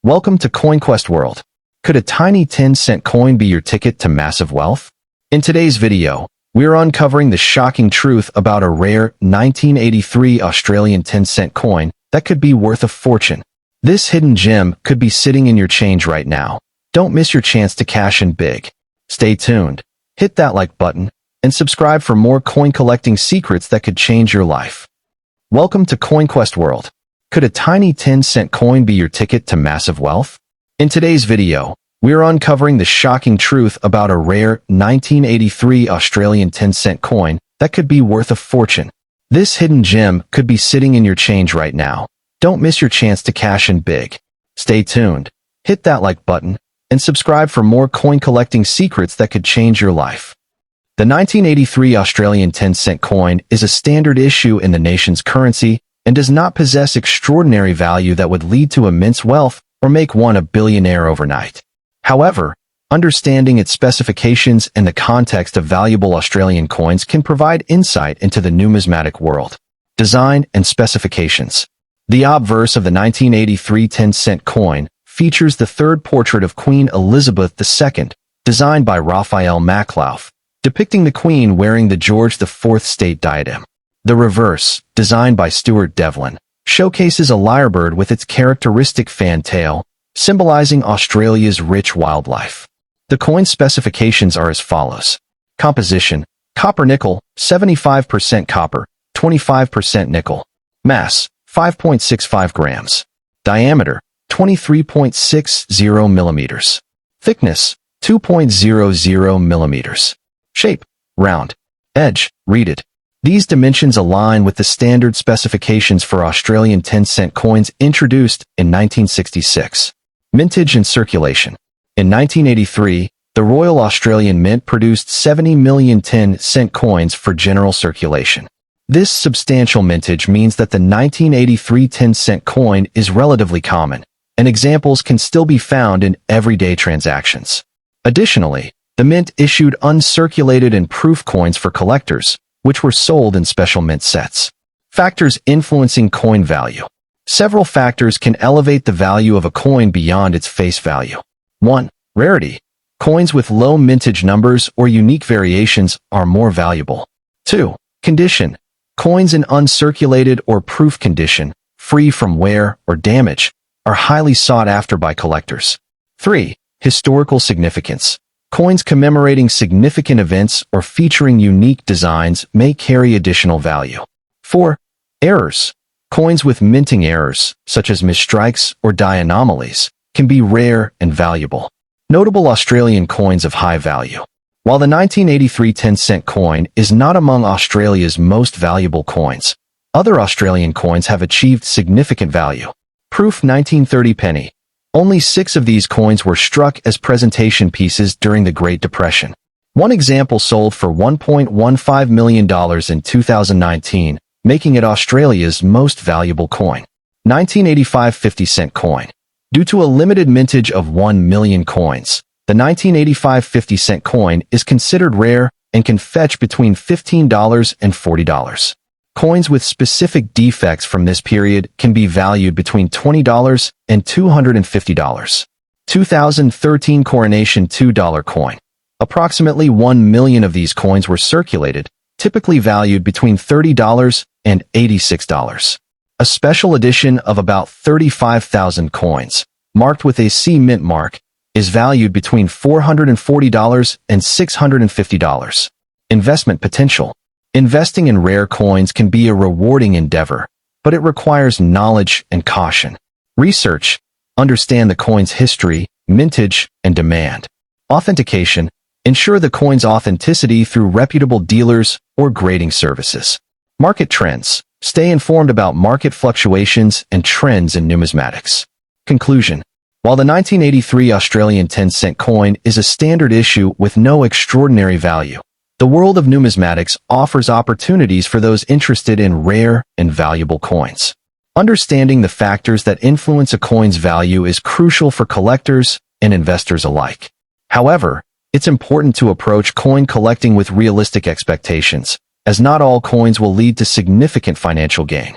Welcome to CoinQuest World. Could a tiny 10-cent coin be your ticket to massive wealth? In today's video, we're uncovering the shocking truth about a rare 1983 Australian 10-cent coin that could be worth a fortune. This hidden gem could be sitting in your change right now. Don't miss your chance to cash in big. Stay tuned, hit that like button, and subscribe for more coin collecting secrets that could change your life. Welcome to CoinQuest World. Could a tiny 10-cent coin be your ticket to massive wealth? In today's video, we're uncovering the shocking truth about a rare 1983 Australian 10-cent coin that could be worth a fortune. This hidden gem could be sitting in your change right now. Don't miss your chance to cash in big. Stay tuned, hit that like button, and subscribe for more coin collecting secrets that could change your life. The 1983 Australian 10-cent coin is a standard issue in the nation's currency and does not possess extraordinary value that would lead to immense wealth or make one a billionaire overnight. However, understanding its specifications and the context of valuable Australian coins can provide insight into the numismatic world. Design and specifications. The obverse of the 1983 10-cent coin features the third portrait of Queen Elizabeth II, designed by Raphael Maklauf, depicting the Queen wearing the George IV state diadem. The reverse, designed by Stuart Devlin, showcases a lyrebird with its characteristic fan tail, symbolizing Australia's rich wildlife. The coin specifications are as follows. Composition: copper-nickel, 75% copper, 25% nickel. Mass: 5.65 grams. Diameter: 23.60 millimeters. Thickness: 2.00 millimeters. Shape: round. Edge: reeded. These dimensions align with the standard specifications for Australian 10-cent coins introduced in 1966. Mintage and circulation. In 1983, the Royal Australian Mint produced 70 million 10-cent coins for general circulation. This substantial mintage means that the 1983 10-cent coin is relatively common, and examples can still be found in everyday transactions. Additionally, the Mint issued uncirculated and proof coins for collectors, which were sold in special mint sets. Factors influencing coin value. Several factors can elevate the value of a coin beyond its face value. 1. Rarity. Coins with low mintage numbers or unique variations are more valuable. 2. Condition. Coins in uncirculated or proof condition, free from wear or damage, are highly sought after by collectors. 3. Historical significance. Coins commemorating significant events or featuring unique designs may carry additional value. 4. Errors. Coins with minting errors, such as misstrikes or die anomalies, can be rare and valuable. Notable Australian coins of high value. While the 1983 10-cent coin is not among Australia's most valuable coins, other Australian coins have achieved significant value. Proof 1930 penny. Only 6 of these coins were struck as presentation pieces during the Great Depression. One example sold for $1.15 million in 2019, making it Australia's most valuable coin. 1985 50-cent coin. Due to a limited mintage of 1 million coins, the 1985 50-cent coin is considered rare and can fetch between $15 and $40. Coins with specific defects from this period can be valued between $20 and $250. 2013 Coronation $2 coin. Approximately 1 million of these coins were circulated, typically valued between $30 and $86. A special edition of about 35,000 coins, marked with a C Mint mark, is valued between $440 and $650. Investment potential. Investing in rare coins can be a rewarding endeavor, but it requires knowledge and caution. Research. Understand the coin's history, mintage, and demand. Authentication. Ensure the coin's authenticity through reputable dealers or grading services. Market trends. Stay informed about market fluctuations and trends in numismatics. Conclusion. While the 1983 Australian 10-cent coin is a standard issue with no extraordinary value, the world of numismatics offers opportunities for those interested in rare and valuable coins. Understanding the factors that influence a coin's value is crucial for collectors and investors alike. However, it's important to approach coin collecting with realistic expectations, as not all coins will lead to significant financial gain.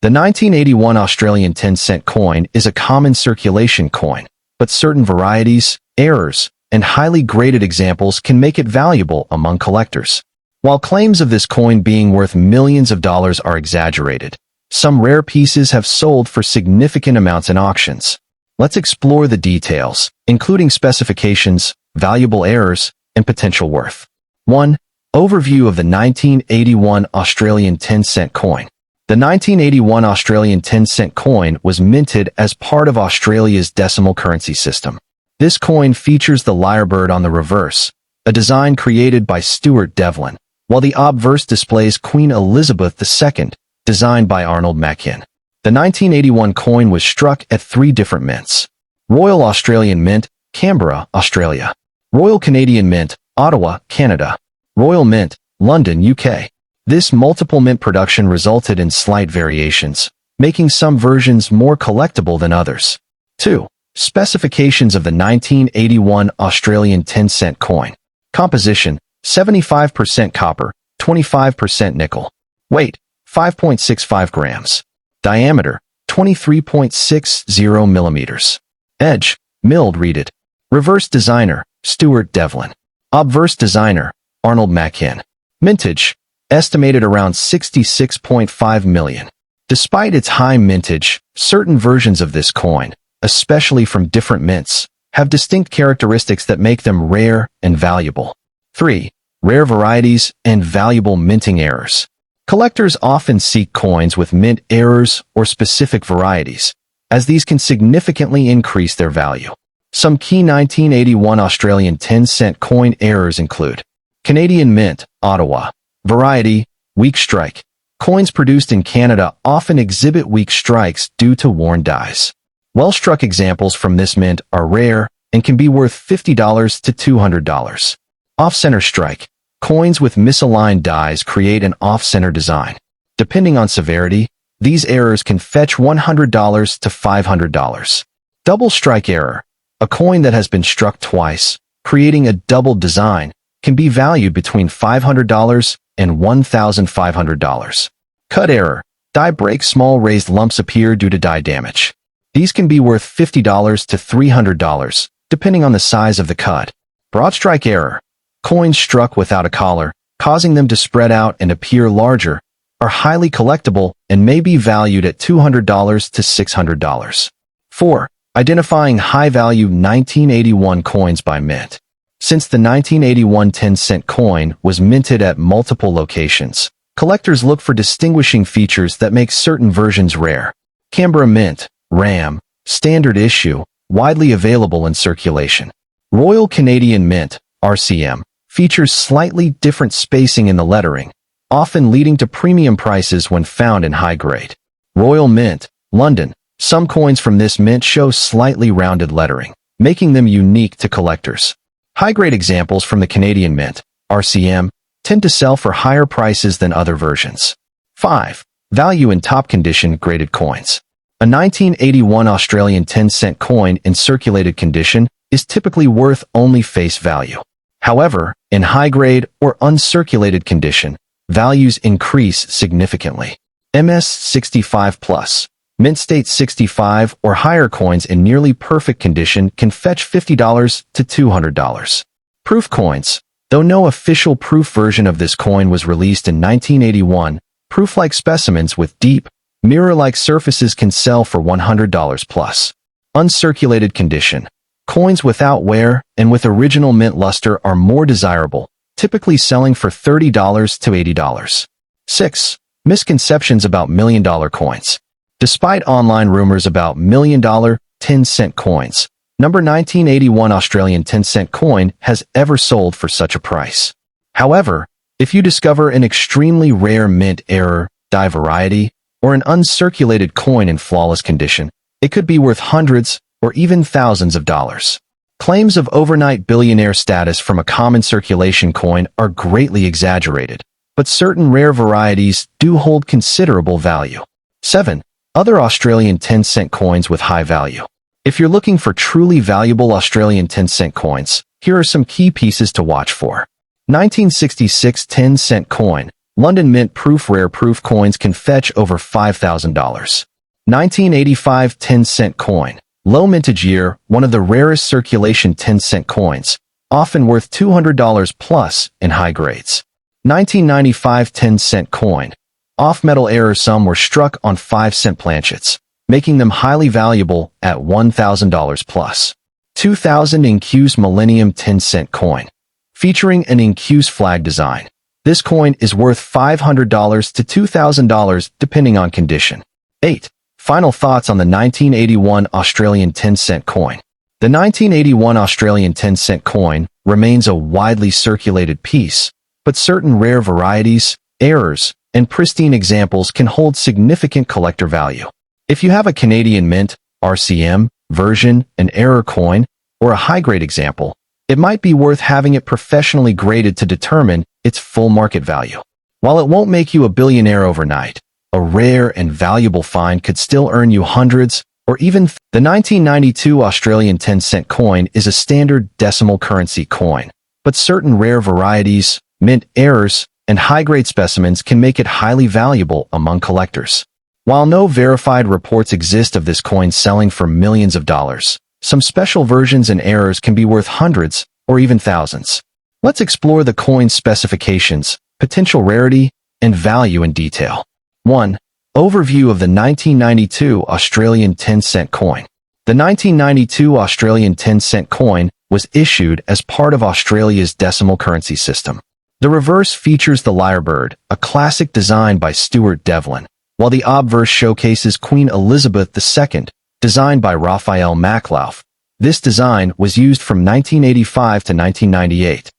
The 1981 Australian 10-cent coin is a common circulation coin, but certain varieties, errors, and highly graded examples can make it valuable among collectors. While claims of this coin being worth millions of dollars are exaggerated, some rare pieces have sold for significant amounts in auctions. Let's explore the details, including specifications, valuable errors, and potential worth. 1. Overview of the 1981 Australian 10-cent coin. The 1981 Australian 10-cent coin was minted as part of Australia's decimal currency system. This coin features the lyrebird on the reverse, a design created by Stuart Devlin, while the obverse displays Queen Elizabeth II, designed by Arnold Machin. The 1981 coin was struck at 3 different mints: Royal Australian Mint, Canberra, Australia; Royal Canadian Mint, Ottawa, Canada; Royal Mint, London, UK. This multiple mint production resulted in slight variations, making some versions more collectible than others. 2. Specifications of the 1981 Australian 10-cent coin. Composition: 75% copper, 25% nickel. Weight: 5.65 grams. Diameter: 23.60 millimeters. Edge: milled reeded. Reverse designer: Stuart Devlin. Obverse designer: Arnold Machin. Mintage: estimated around 66.5 million. Despite its high mintage, certain versions of this coin, especially from different mints, have distinct characteristics that make them rare and valuable. 3. Rare varieties and valuable minting errors. Collectors often seek coins with mint errors or specific varieties, as these can significantly increase their value. Some key 1981 Australian 10-cent coin errors include: Canadian Mint, Ottawa. Variety: weak strike. Coins produced in Canada often exhibit weak strikes due to worn dies. Well-struck examples from this mint are rare and can be worth $50 to $200. Off-center strike. Coins with misaligned dies create an off-center design. Depending on severity, these errors can fetch $100 to $500. Double strike error. A coin that has been struck twice, creating a double design, can be valued between $500 and $1,500. Cut error. Die break, small raised lumps appear due to die damage. These can be worth $50 to $300, depending on the size of the cut. Broad strike error. Coins struck without a collar, causing them to spread out and appear larger, are highly collectible and may be valued at $200 to $600. 4. Identifying high-value 1981 coins by mint. Since the 1981 10-cent coin was minted at multiple locations, collectors look for distinguishing features that make certain versions rare. Canberra Mint, RAM, standard issue, widely available in circulation. Royal Canadian Mint, RCM, features slightly different spacing in the lettering, often leading to premium prices when found in high grade. Royal Mint, London. Some coins from this mint show slightly rounded lettering, making them unique to collectors. High-grade examples from the Canadian Mint, RCM, tend to sell for higher prices than other versions. 5. Value in top condition graded coins. A 1981 Australian 10-cent coin in circulated condition is typically worth only face value. However, in high-grade or uncirculated condition, values increase significantly. MS 65+. Mint State 65 or higher coins in nearly perfect condition can fetch $50 to $200. Proof coins. Though no official proof version of this coin was released in 1981, proof-like specimens with deep, mirror-like surfaces can sell for $100 plus. Uncirculated condition. Coins without wear and with original mint luster are more desirable, typically selling for $30 to $80. 6. Misconceptions about million-dollar coins. Despite online rumors about million-dollar 10-cent coins, number 1981 Australian 10-cent coin has ever sold for such a price. However, if you discover an extremely rare mint error, die variety, or an uncirculated coin in flawless condition, it could be worth hundreds or even thousands of dollars. Claims of overnight billionaire status from a common circulation coin are greatly exaggerated, but certain rare varieties do hold considerable value. 7. Other Australian 10-cent coins with high value. If you're looking for truly valuable Australian 10-cent coins, here are some key pieces to watch for. 1966 10-cent coin, London Mint proof rare proof coins can fetch over $5,000. 1985 10-cent coin. Low mintage year, one of the rarest circulation 10-cent coins, often worth $200 plus in high grades. 1995 10-cent coin. Off-metal error, some were struck on 5-cent planchets, making them highly valuable at $1,000 plus. 2000 Incuse Millennium 10-cent coin. Featuring an Incuse flag design. This coin is worth $500 to $2,000 depending on condition. 8. Final thoughts on the 1981 Australian 10-cent coin. The 1981 Australian 10-cent coin remains a widely circulated piece, but certain rare varieties, errors, and pristine examples can hold significant collector value. If you have a Canadian Mint, RCM, version, an error coin, or a high-grade example, it might be worth having it professionally graded to determine its full market value. While it won't make you a billionaire overnight, a rare and valuable find could still earn you hundreds or even the 1992 Australian 10-cent coin is a standard decimal currency coin, but certain rare varieties, mint errors, and high-grade specimens can make it highly valuable among collectors. While no verified reports exist of this coin selling for millions of dollars, some special versions and errors can be worth hundreds or even thousands. Let's explore the coin's specifications, potential rarity, and value in detail. 1. Overview of the 1992 Australian 10-cent coin. The 1992 Australian 10-cent coin was issued as part of Australia's decimal currency system. The reverse features the lyrebird, a classic design by Stuart Devlin, while the obverse showcases Queen Elizabeth II, designed by Raphael Makhlouf. This design was used from 1985 to 1998.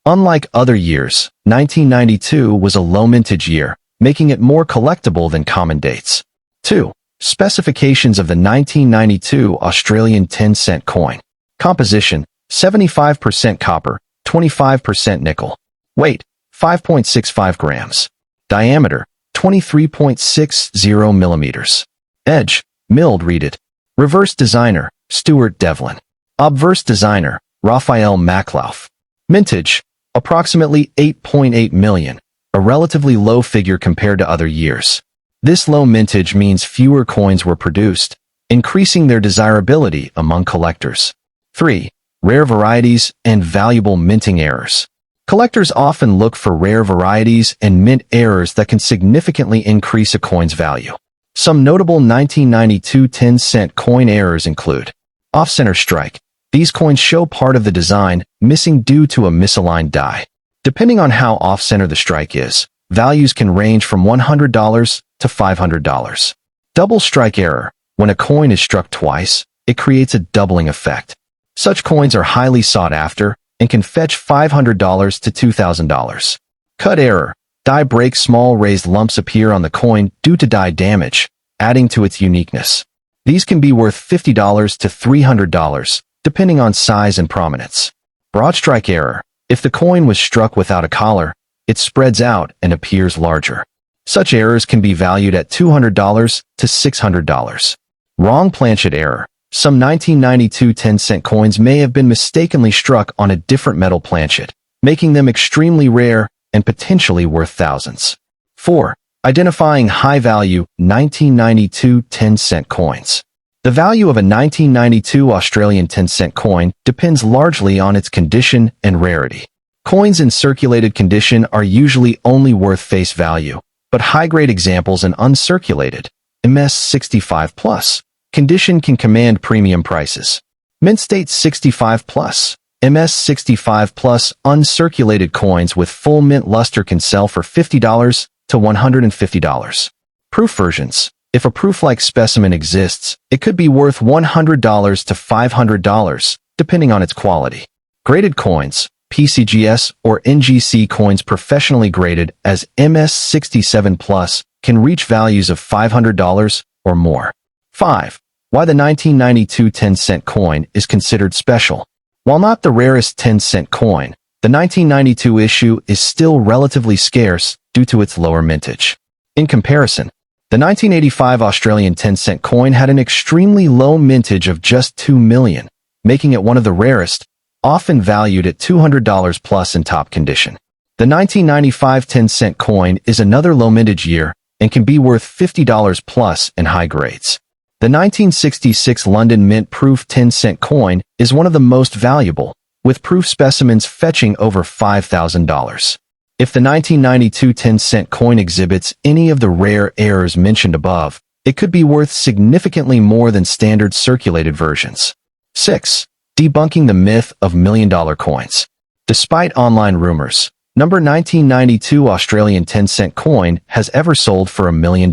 Unlike other years, 1992 was a low mintage year, making it more collectible than common dates. 2. Specifications of the 1992 Australian 10-cent coin. Composition: 75% copper, 25% nickel. Weight: 5.65 grams. Diameter: 23.60 millimeters. Edge: milled reeded. Reverse designer: Stuart Devlin. Obverse designer: Raphael Makhlouf. Mintage: approximately 8.8 million, a relatively low figure compared to other years. This low mintage means fewer coins were produced, increasing their desirability among collectors. 3. Rare varieties and valuable minting errors. Collectors often look for rare varieties and mint errors that can significantly increase a coin's value. Some notable 1992 10-cent coin errors include off-center strike. These coins show part of the design missing due to a misaligned die. Depending on how off-center the strike is, values can range from $100 to $500. Double strike error. When a coin is struck twice, it creates a doubling effect. Such coins are highly sought after and can fetch $500 to $2,000. Cut error. Die break, small raised lumps appear on the coin due to die damage, adding to its uniqueness. These can be worth $50 to $300, depending on size and prominence. Broad strike error. If the coin was struck without a collar, it spreads out and appears larger. Such errors can be valued at $200 to $600. Wrong planchet error. Some 1992 10-cent coins may have been mistakenly struck on a different metal planchet, making them extremely rare and potentially worth thousands. 4. Identifying high-value 1992 10-cent coins. The value of a 1992 Australian 10-cent coin depends largely on its condition and rarity. Coins in circulated condition are usually only worth face value, but high-grade examples in uncirculated, MS 65+, condition can command premium prices. Mint state 65+, MS 65+ uncirculated coins with full mint luster can sell for $50 to $150. Proof versions. If a proof-like specimen exists, it could be worth $100 to $500, depending on its quality. Graded coins, PCGS or NGC coins professionally graded as MS 67+, can reach values of $500 or more. 5. Why the 1992 10-cent coin is considered special. While not the rarest 10-cent coin, the 1992 issue is still relatively scarce due to its lower mintage. In comparison, the 1985 Australian 10-cent coin had an extremely low mintage of just 2 million, making it one of the rarest, often valued at $200 plus in top condition. The 1995 10-cent coin is another low mintage year and can be worth $50 plus in high grades. The 1966 London Mint proof 10-cent coin is one of the most valuable, with proof specimens fetching over $5,000. If the 1992 10-cent coin exhibits any of the rare errors mentioned above, it could be worth significantly more than standard circulated versions. 6. Debunking the myth of million-dollar coins. Despite online rumors, number 1992 Australian 10-cent coin has ever sold for $1 million.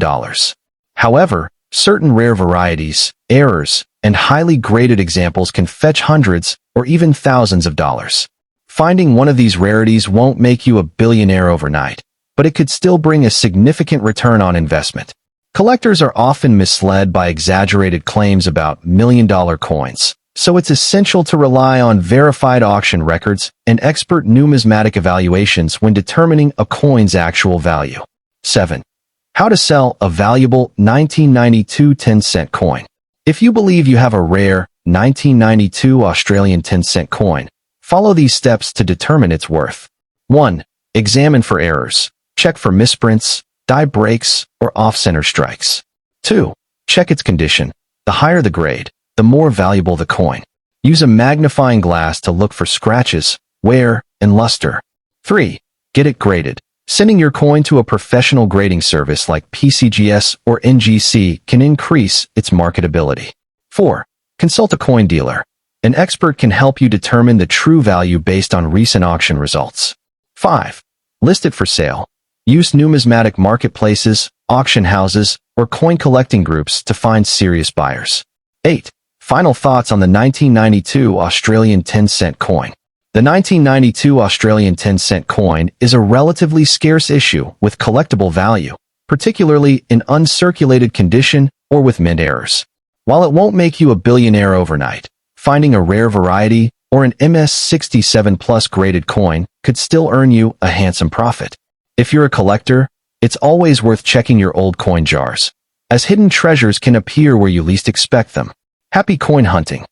However, certain rare varieties, errors, and highly graded examples can fetch hundreds or even thousands of dollars. Finding one of these rarities won't make you a billionaire overnight, but it could still bring a significant return on investment. Collectors are often misled by exaggerated claims about million-dollar coins, so it's essential to rely on verified auction records and expert numismatic evaluations when determining a coin's actual value. 7. How to sell a valuable 1992 10-cent coin. If you believe you have a rare 1992 Australian 10-cent coin, follow these steps to determine its worth. 1. Examine for errors. Check for misprints, die breaks, or off-center strikes. 2. Check its condition. The higher the grade, the more valuable the coin. Use a magnifying glass to look for scratches, wear, and luster. 3. Get it graded. Sending your coin to a professional grading service like PCGS or NGC can increase its marketability. 4. Consult a coin dealer. An expert can help you determine the true value based on recent auction results. 5. List it for sale. Use numismatic marketplaces, auction houses, or coin collecting groups to find serious buyers. 8. Final thoughts on the 1992 Australian 10-cent coin. The 1992 Australian 10-cent coin is a relatively scarce issue with collectible value, particularly in uncirculated condition or with mint errors. While it won't make you a billionaire overnight, finding a rare variety or an MS67 plus graded coin could still earn you a handsome profit. If you're a collector, it's always worth checking your old coin jars, as hidden treasures can appear where you least expect them. Happy coin hunting!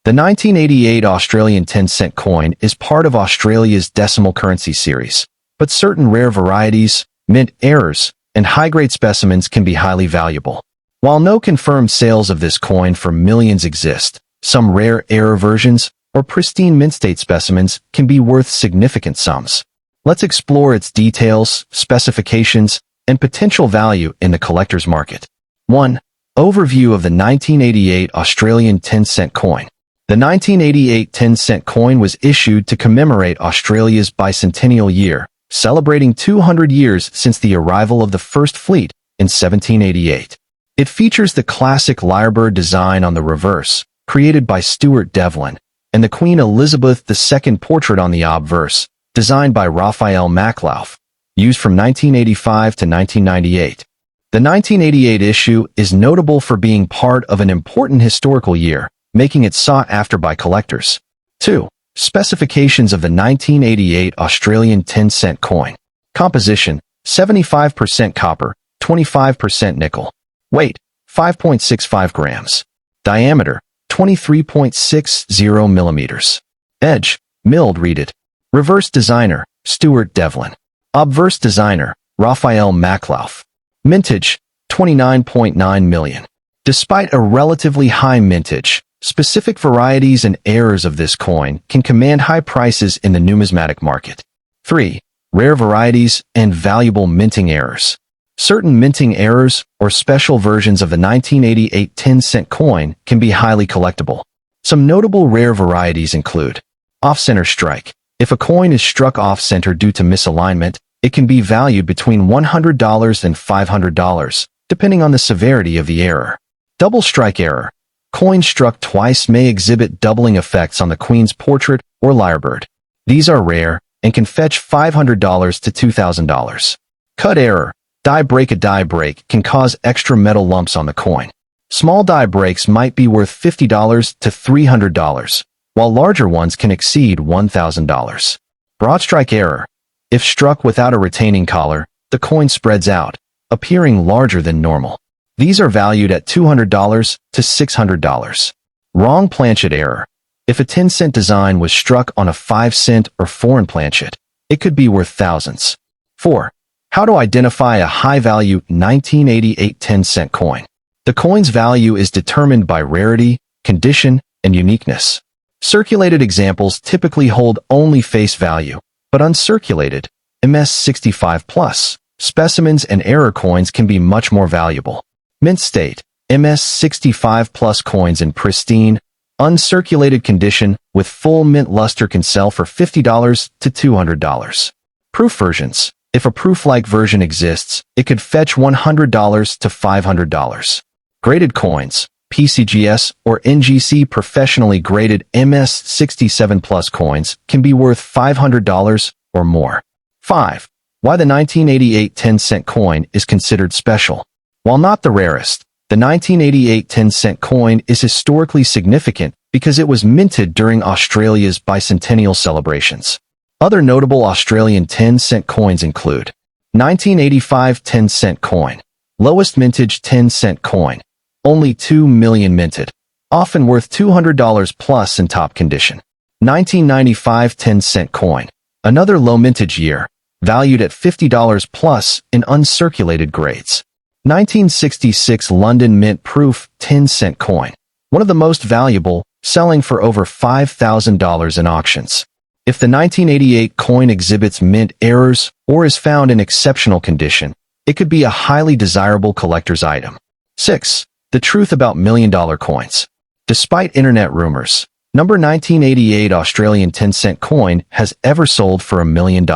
The 1988 Australian 10-cent coin is part of Australia's decimal currency series, but certain rare varieties, mint errors, and high-grade specimens can be highly valuable. While no confirmed sales of this coin for millions exist, some rare error versions or pristine mint state specimens can be worth significant sums. Let's explore its details, specifications, and potential value in the collector's market. 1. Overview of the 1988 Australian 10-cent coin. The 1988 10-cent coin was issued to commemorate Australia's bicentennial year, celebrating 200 years since the arrival of the First Fleet in 1788. It features the classic lyrebird design on the reverse, created by Stuart Devlin, and the Queen Elizabeth II portrait on the obverse, designed by Raphael Maklauf, used from 1985 to 1998. The 1988 issue is notable for being part of an important historical year, making it sought after by collectors. 2. Specifications of the 1988 Australian 10-cent coin. Composition: 75% copper, 25% nickel. Weight: 5.65 grams. Diameter: 23.60 millimeters. Edge: milled reeded. Reverse designer: Stuart Devlin. Obverse designer: Raphael Maklauf. Mintage: 29.9 million. Despite a relatively high mintage, specific varieties and errors of this coin can command high prices in the numismatic market. 3. Rare varieties and valuable minting errors. Certain minting errors or special versions of the 1988 10-cent coin can be highly collectible. Some notable rare varieties include off-center strike. If a coin is struck off-center due to misalignment, it can be valued between $100 and $500, depending on the severity of the error. Double strike error. Coins struck twice may exhibit doubling effects on the Queen's portrait or lyrebird. These are rare and can fetch $500 to $2,000. Cut error. Die break. A die break can cause extra metal lumps on the coin. Small die breaks might be worth $50 to $300, while larger ones can exceed $1,000. Broad strike error. If struck without a retaining collar, the coin spreads out, appearing larger than normal. These are valued at $200 to $600. Wrong planchet error. If a 10-cent design was struck on a 5-cent or foreign planchet, it could be worth thousands. 4. How to identify a high-value 1988 10-cent coin. The coin's value is determined by rarity, condition, and uniqueness. Circulated examples typically hold only face value, but uncirculated, MS65+, specimens and error coins can be much more valuable. Mint state, MS65+ coins in pristine, uncirculated condition with full mint luster can sell for $50 to $200. Proof versions. If a proof-like version exists, it could fetch $100 to $500. Graded coins, PCGS or NGC professionally graded MS67+ coins can be worth $500 or more. 5. Why the 1988 10-cent coin is considered special. While not the rarest, the 1988 10-cent coin is historically significant because it was minted during Australia's bicentennial celebrations. Other notable Australian 10-cent coins include 1985 10-cent coin, lowest mintage 10-cent coin, only 2 million minted, often worth $200 plus in top condition. 1995 10-cent coin, another low mintage year, valued at $50 plus in uncirculated grades. 1966 London Mint Proof 10-cent coin, one of the most valuable, selling for over $5,000 in auctions. If the 1988 coin exhibits mint errors or is found in exceptional condition, it could be a highly desirable collector's item. 6. The truth about million-dollar coins. Despite internet rumors, number 1988 Australian 10-cent coin has ever sold for $1 million.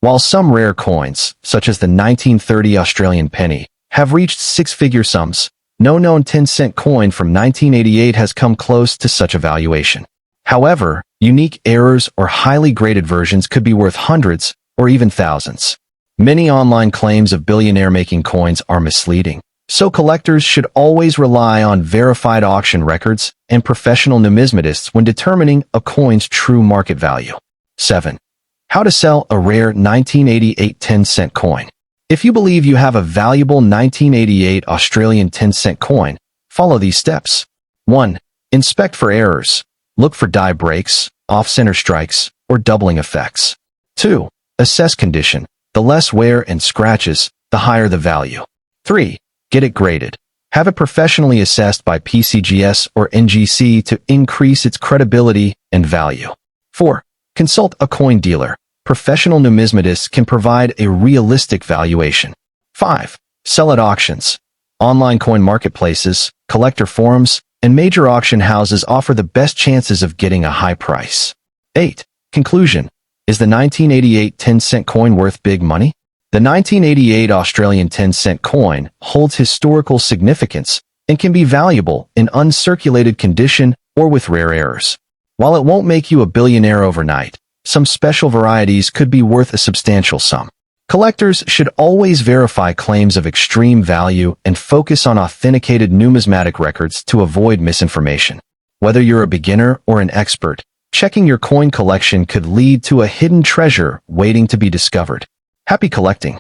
While some rare coins, such as the 1930 Australian penny, have reached six-figure sums, no known 10-cent coin from 1988 has come close to such a valuation. However, unique errors or highly graded versions could be worth hundreds or even thousands. Many online claims of billionaire-making coins are misleading, so collectors should always rely on verified auction records and professional numismatists when determining a coin's true market value. 7. How to sell a rare 1988 10-cent coin. If you believe you have a valuable 1988 Australian 10-cent coin, follow these steps. 1. Inspect for errors. Look for die breaks, off-center strikes, or doubling effects. 2. Assess condition. The less wear and scratches, the higher the value. 3. Get it graded. Have it professionally assessed by PCGS or NGC to increase its credibility and value. 4. Consult a coin dealer. Professional numismatists can provide a realistic valuation. 5. Sell at auctions. Online coin marketplaces, collector forums, and major auction houses offer the best chances of getting a high price. 8. Conclusion. Is the 1988 10-cent coin worth big money? The 1988 Australian 10-cent coin holds historical significance and can be valuable in uncirculated condition or with rare errors. While it won't make you a billionaire overnight, some special varieties could be worth a substantial sum. Collectors should always verify claims of extreme value and focus on authenticated numismatic records to avoid misinformation. Whether you're a beginner or an expert, checking your coin collection could lead to a hidden treasure waiting to be discovered. Happy collecting!